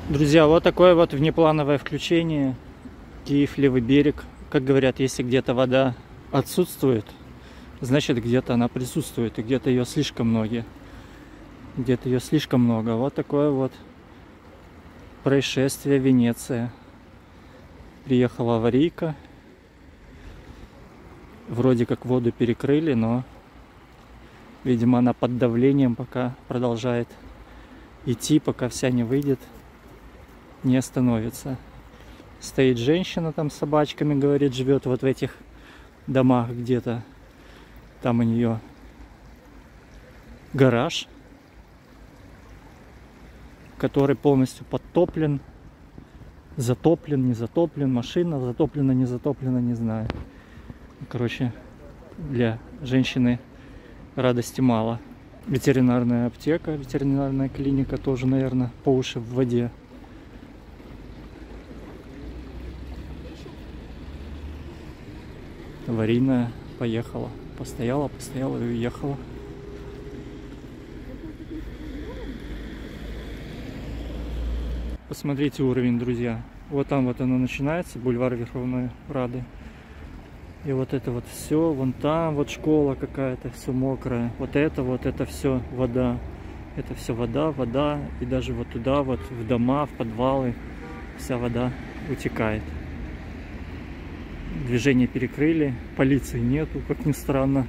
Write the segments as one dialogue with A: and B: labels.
A: Друзья, вот такое вот внеплановое включение. Киев, левый берег. Как говорят, если где-то вода отсутствует, значит где-то она присутствует, и где-то ее слишком много. Где-то ее слишком много. Вот такое вот происшествие, Венеция. Приехала аварийка. Вроде как воду перекрыли, но, видимо, она под давлением пока продолжает идти, пока вся не выйдет, не остановится. Стоит женщина там с собачками, говорит, живет вот в этих домах где-то. Там у нее гараж, который полностью подтоплен, затоплен, не затоплен, машина затоплена, не затоплена, не знаю. Короче, для женщины радости мало. Ветеринарная аптека, ветеринарная клиника тоже, наверное, по уши в воде. Аварийная поехала. Постояла и уехала. Посмотрите уровень, друзья. Вот там вот оно начинается, бульвар Верховной Рады. И вот это вот все, вон там вот школа какая-то, все мокрое. Вот это все вода. Это все вода, вода. И даже вот туда вот, в дома, в подвалы, вся вода утекает. Движение перекрыли, полиции нету, как ни странно.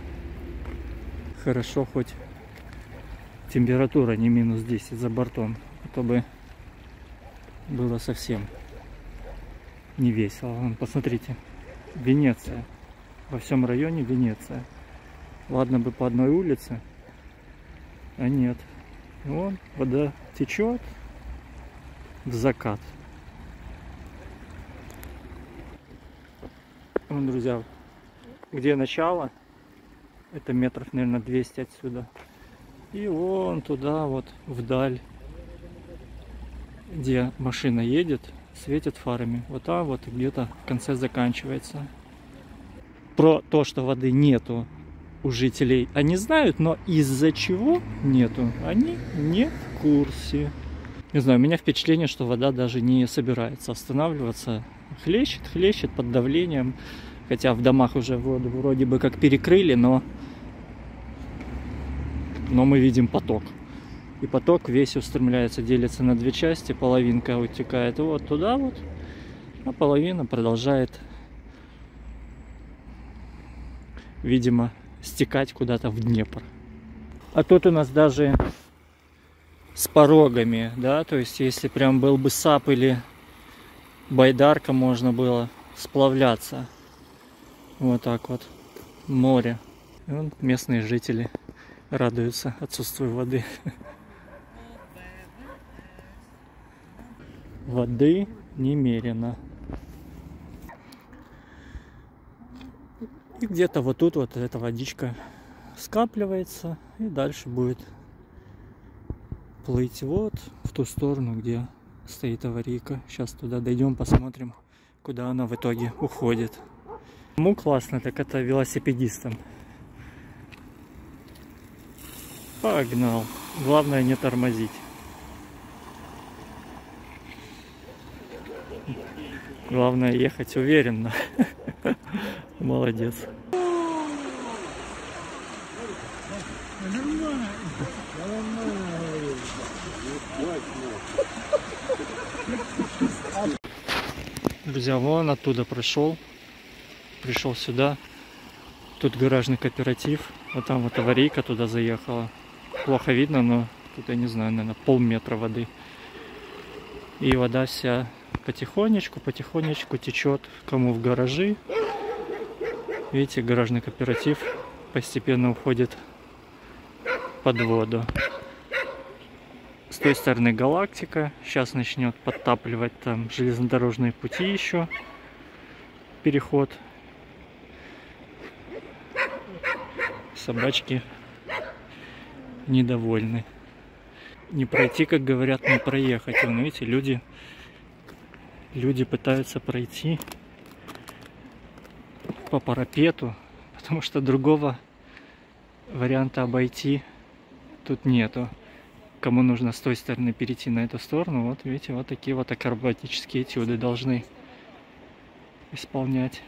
A: Хорошо, хоть температура не минус 10 за бортом, а то бы было совсем не весело. Вон, посмотрите, Венеция. Во всем районе Венеция. Ладно бы по одной улице, а нет. Вон, вода течет в закат. Вон, друзья, где начало, это метров, наверное, 200 отсюда. И вон туда вот вдаль, где машина едет, светит фарами. Вот там вот где-то в конце заканчивается. Про то, что воды нету у жителей, они знают, но из-за чего нету, они не в курсе. Не знаю, у меня впечатление, что вода даже не собирается останавливаться. Хлещет под давлением. Хотя в домах уже воду вроде бы как перекрыли, но мы видим поток. И поток весь устремляется, делится на две части. Половинка утекает вот туда вот, а половина продолжает, видимо, стекать куда-то в Днепр. А тут у нас даже с порогами, да, то есть если прям был бы САП или байдарка, можно было сплавляться. Вот так вот. Море. И вон местные жители радуются отсутствию воды. Воды немерено. И где-то вот тут вот эта водичка скапливается и дальше будет плыть вот в ту сторону, где стоит аварийка. Сейчас туда дойдем, посмотрим, куда она в итоге уходит. Кому классно, так это велосипедистам. Погнал. Главное не тормозить. Главное ехать уверенно. Молодец. Друзья, вон оттуда пришел сюда. Тут гаражный кооператив. Вот там вот аварийка туда заехала. Плохо видно, но тут, я не знаю, наверное, полметра воды. И вода вся потихонечку течет кому в гаражи. Видите, гаражный кооператив постепенно уходит под воду. С той стороны галактика. Сейчас начнет подтапливать там железнодорожные пути еще. Переход. Собачки недовольны. Не пройти, как говорят, не проехать. Вон, видите, люди пытаются пройти по парапету, потому что другого варианта обойти тут нету. кому нужно с той стороны перейти на эту сторону, вот видите, вот такие вот акробатические этюды должны исполнять.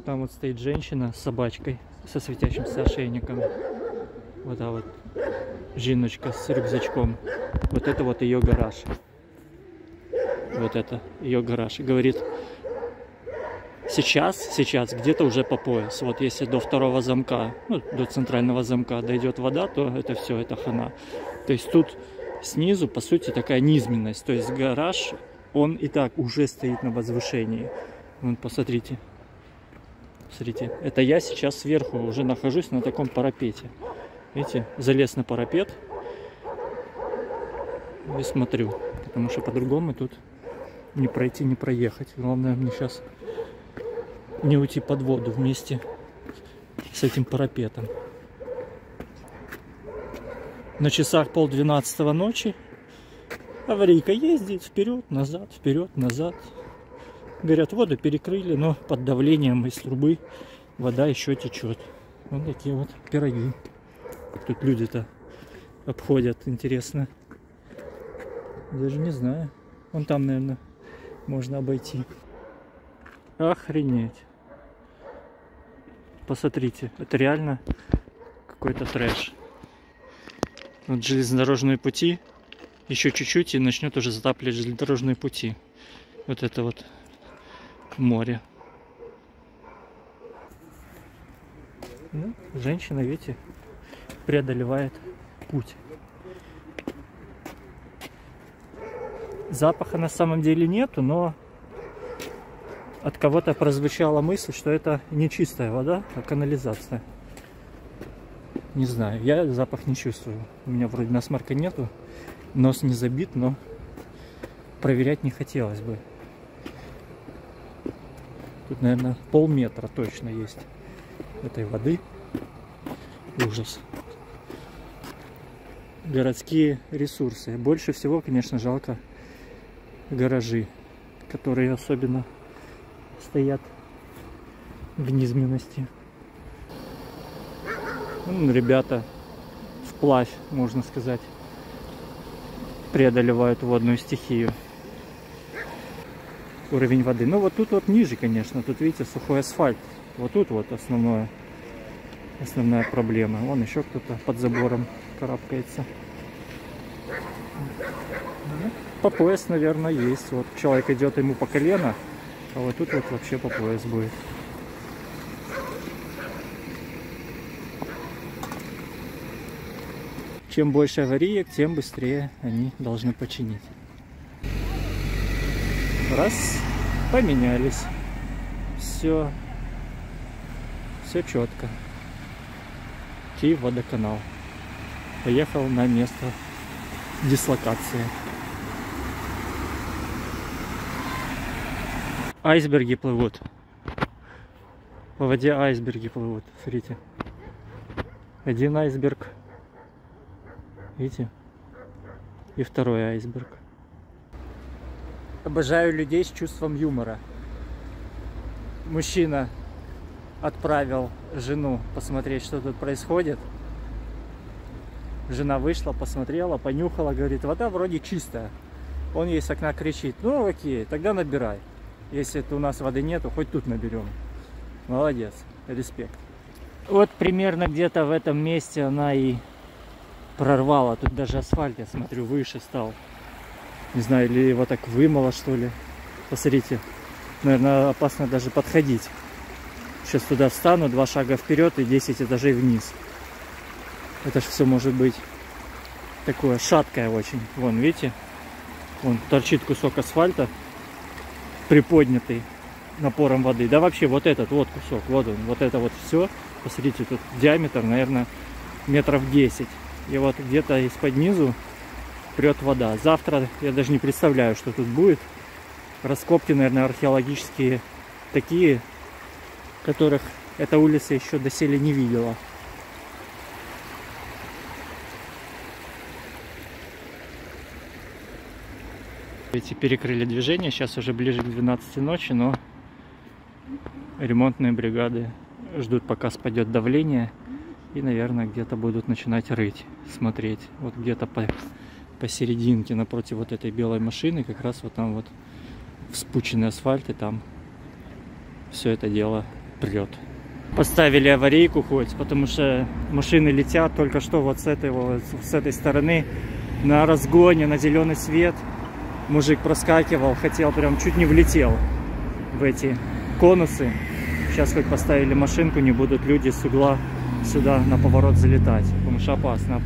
A: Там вот стоит женщина с собачкой, со светящимся ошейником. Вот та вот жиночка с рюкзачком. Вот это вот ее гараж. Вот это ее гараж. И говорит, сейчас где-то уже по пояс. Вот если до второго замка, ну, до центрального замка дойдет вода, то это все, это хана. То есть тут снизу, по сути, такая низменность. То есть гараж, он и так уже стоит на возвышении. Вон, посмотрите. Смотрите, это я сейчас сверху уже нахожусь на таком парапете. Видите, залез на парапет и смотрю, потому что по-другому тут не пройти, не проехать. Главное мне сейчас не уйти под воду вместе с этим парапетом. На часах 11:30 ночи. Аварийка ездит вперед, назад. Говорят, воду перекрыли, но под давлением из трубы вода еще течет. Вот такие вот пироги. Тут люди-то обходят, интересно. Даже не знаю. Вон там, наверное, можно обойти. Охренеть. Посмотрите, это реально какой-то трэш. Вот железнодорожные пути. Еще чуть-чуть и начнет уже затапливать железнодорожные пути. Вот это вот море. Ну, женщина, видите, преодолевает путь. Запаха на самом деле нету, но от кого-то прозвучала мысль, что это не чистая вода, а канализация. Не знаю, я запах не чувствую. У меня вроде насморка нету, нос не забит, но проверять не хотелось бы. Тут, наверное, полметра точно есть этой воды. Ужас. Городские ресурсы. Больше всего, конечно, жалко гаражи, которые особенно стоят в низменности. Ну, ребята вплавь, можно сказать, преодолевают водную стихию. Уровень воды. Ну вот тут вот ниже, конечно. Тут, видите, сухой асфальт. Вот тут вот основная проблема. Вон еще кто-то под забором карабкается. По пояс, наверное, есть. Вот человек идет ему по колено, а вот тут вот вообще по пояс будет. Чем больше авариек, тем быстрее они должны починить. Раз, поменялись. Все четко. Киев-водоканал. Поехал на место дислокации. Айсберги плывут. По воде айсберги плывут. Смотрите. Один айсберг. Видите? И второй айсберг. Обожаю людей с чувством юмора. Мужчина отправил жену посмотреть, что тут происходит. Жена вышла, посмотрела, понюхала, говорит, вода вроде чистая. Он ей с окна кричит, ну окей, тогда набирай. Если у нас воды нету, хоть тут наберем. Молодец, респект. Вот примерно где-то в этом месте она и прорвала. Тут даже асфальт, я смотрю, выше стал. Не знаю, или его так вымыло, что ли. Посмотрите. Наверное, опасно даже подходить. Сейчас туда встану, 2 шага вперед и 10 этажей вниз. Это же все может быть такое шаткое очень. Вон, видите? Вон торчит кусок асфальта, приподнятый напором воды. Да вообще вот этот вот кусок, вот он, вот это вот все. Посмотрите, тут диаметр, наверное, метров 10. И вот где-то из-под низу прет вода. Завтра я даже не представляю, что тут будет. Раскопки, наверное, археологические такие, которых эта улица еще доселе не видела. Эти перекрыли движение, сейчас уже ближе к 12 ночи, но ремонтные бригады ждут, пока спадет давление. И, наверное, где-то будут начинать рыть, смотреть. Вот где-то посерединке, напротив вот этой белой машины, как раз вот там вот вспученный асфальт, и там все это дело прет. Поставили аварийку хоть, потому что машины летят только что вот с этой стороны на разгоне, на зеленый свет. Мужик проскакивал, хотел, прям чуть не влетел в эти конусы. Сейчас хоть поставили машинку, не будут люди с угла сюда на поворот залетать, потому что опасно.